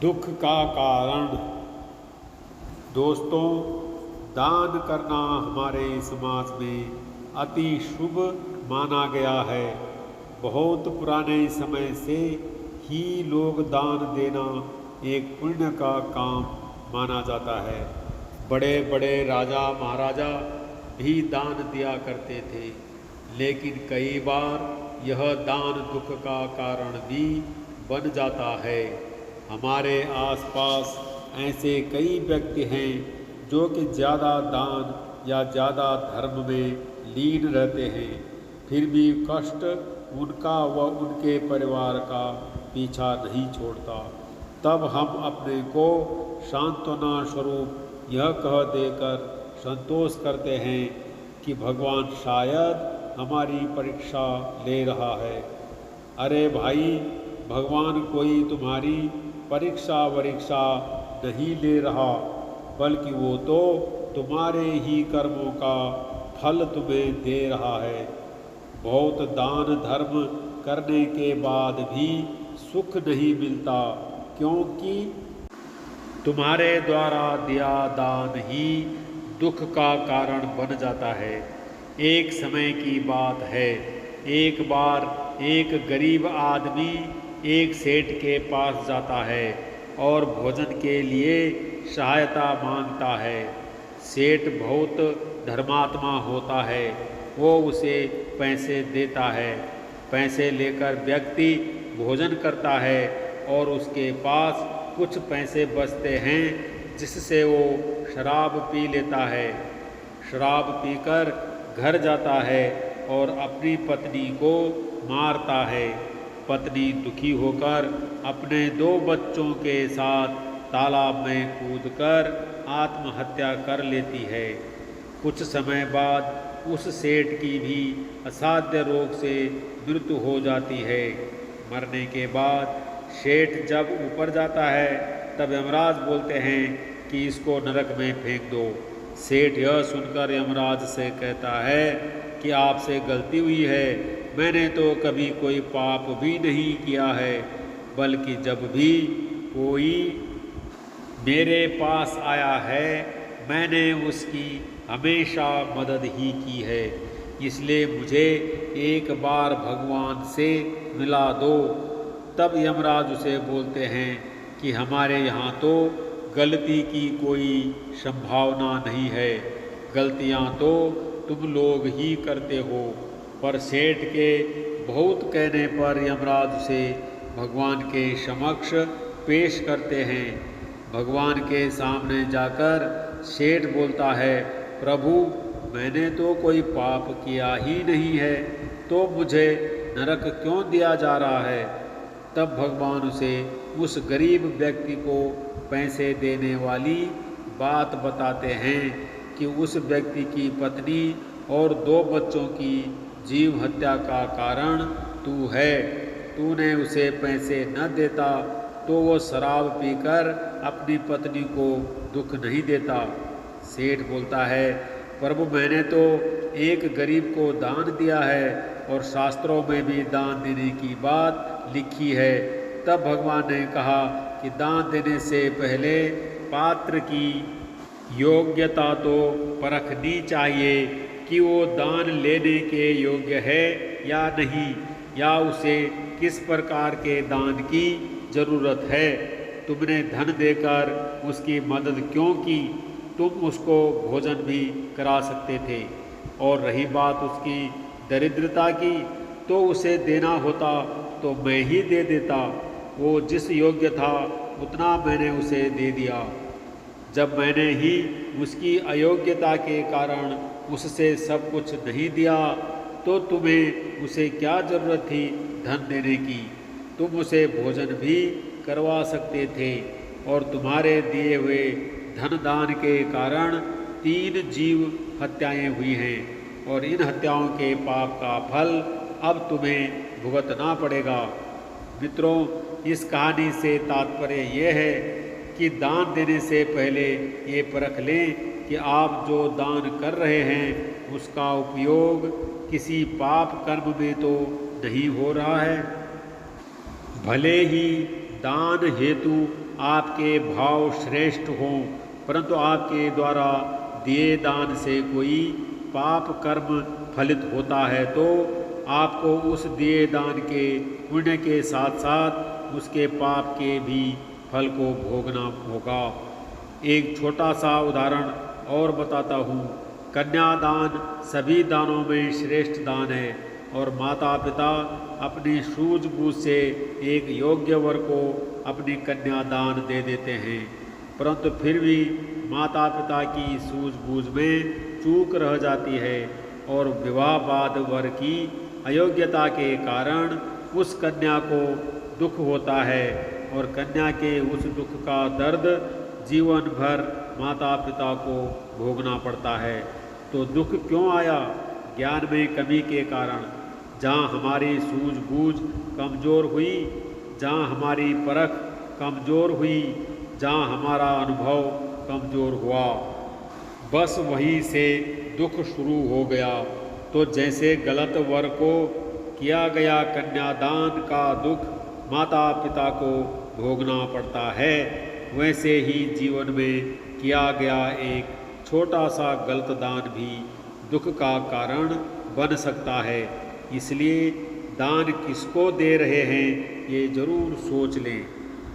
दुख का कारण। दोस्तों, दान करना हमारे समाज में अति शुभ माना गया है। बहुत पुराने समय से ही लोग दान देना एक पुण्य का काम माना जाता है। बड़े बड़े राजा महाराजा भी दान दिया करते थे, लेकिन कई बार यह दान दुख का कारण भी बन जाता है। हमारे आसपास ऐसे कई व्यक्ति हैं जो कि ज़्यादा दान या ज़्यादा धर्म में लीन रहते हैं, फिर भी कष्ट उनका व उनके परिवार का पीछा नहीं छोड़ता। तब हम अपने को सांत्वना स्वरूप यह कह देकर संतोष करते हैं कि भगवान शायद हमारी परीक्षा ले रहा है। अरे भाई, भगवान कोई तुम्हारी परीक्षा नहीं ले रहा, बल्कि वो तो तुम्हारे ही कर्मों का फल तुम्हें दे रहा है। बहुत दान धर्म करने के बाद भी सुख नहीं मिलता, क्योंकि तुम्हारे द्वारा दिया दान ही दुख का कारण बन जाता है। एक समय की बात है, एक बार एक गरीब आदमी एक सेठ के पास जाता है और भोजन के लिए सहायता मांगता है। सेठ बहुत धर्मात्मा होता है, वो उसे पैसे देता है। पैसे लेकर व्यक्ति भोजन करता है और उसके पास कुछ पैसे बचते हैं, जिससे वो शराब पी लेता है। शराब पीकर घर जाता है और अपनी पत्नी को मारता है। पत्नी दुखी होकर अपने 2 बच्चों के साथ तालाब में कूदकर आत्महत्या कर लेती है। कुछ समय बाद उस सेठ की भी असाध्य रोग से मृत्यु हो जाती है। मरने के बाद सेठ जब ऊपर जाता है, तब यमराज बोलते हैं कि इसको नरक में फेंक दो। सेठ यह सुनकर यमराज से कहता है कि आपसे गलती हुई है, मैंने तो कभी कोई पाप भी नहीं किया है, बल्कि जब भी कोई मेरे पास आया है, मैंने उसकी हमेशा मदद ही की है। इसलिए मुझे एक बार भगवान से मिला दो। तब यमराज उसे बोलते हैं कि हमारे यहाँ तो गलती की कोई संभावना नहीं है, गलतियाँ तो तुम लोग ही करते हो। पर सेठ के बहुत कहने पर यमराज उसे भगवान के समक्ष पेश करते हैं। भगवान के सामने जाकर सेठ बोलता है, प्रभु, मैंने तो कोई पाप किया ही नहीं है, तो मुझे नरक क्यों दिया जा रहा है। तब भगवान उसे उस गरीब व्यक्ति को पैसे देने वाली बात बताते हैं कि उस व्यक्ति की पत्नी और 2 बच्चों की जीव हत्या का कारण तू है। तूने उसे पैसे न देता तो वो शराब पीकर अपनी पत्नी को दुख नहीं देता। सेठ बोलता है, प्रभु, मैंने तो एक गरीब को दान दिया है और शास्त्रों में भी दान देने की बात लिखी है। तब भगवान ने कहा कि दान देने से पहले पात्र की योग्यता तो परखनी चाहिए कि वो दान लेने के योग्य है या नहीं, या उसे किस प्रकार के दान की ज़रूरत है। तुमने धन देकर उसकी मदद क्यों की? तुम उसको भोजन भी करा सकते थे। और रही बात उसकी दरिद्रता की, तो उसे देना होता तो मैं ही दे देता। वो जिस योग्य था उतना मैंने उसे दे दिया। जब मैंने ही उसकी अयोग्यता के कारण उससे सब कुछ नहीं दिया, तो तुम्हें उसे क्या ज़रूरत थी धन देने की? तुम उसे भोजन भी करवा सकते थे। और तुम्हारे दिए हुए धन दान के कारण 3 जीव हत्याएं हुई हैं, और इन हत्याओं के पाप का फल अब तुम्हें भुगतना पड़ेगा। मित्रों, इस कहानी से तात्पर्य यह है कि दान देने से पहले ये परख लें कि आप जो दान कर रहे हैं उसका उपयोग किसी पाप कर्म में तो नहीं हो रहा है। भले ही दान हेतु आपके भाव श्रेष्ठ हों, परंतु आपके द्वारा दिए दान से कोई पाप कर्म फलित होता है तो आपको उस दिए दान के पुण्य के साथ साथ उसके पाप के भी फल को भोगना होगा। एक छोटा सा उदाहरण और बताता हूँ। कन्यादान सभी दानों में श्रेष्ठ दान है और माता पिता अपनी सूझबूझ से एक योग्य वर को अपनी कन्यादान दे देते हैं, परंतु फिर भी माता पिता की सूझबूझ में चूक रह जाती है और विवाह बाद वर की अयोग्यता के कारण उस कन्या को दुख होता है और कन्या के उस दुख का दर्द जीवन भर माता पिता को भोगना पड़ता है। तो दुख क्यों आया? ज्ञान में कमी के कारण। जहाँ हमारी सूझबूझ कमज़ोर हुई, जहाँ हमारी परख कमज़ोर हुई, जहाँ हमारा अनुभव कमज़ोर हुआ, बस वहीं से दुख शुरू हो गया। तो जैसे गलत वर को किया गया कन्यादान का दुख माता पिता को भोगना पड़ता है, वैसे ही जीवन में किया गया एक छोटा सा गलत दान भी दुख का कारण बन सकता है। इसलिए दान किसको दे रहे हैं ये जरूर सोच लें।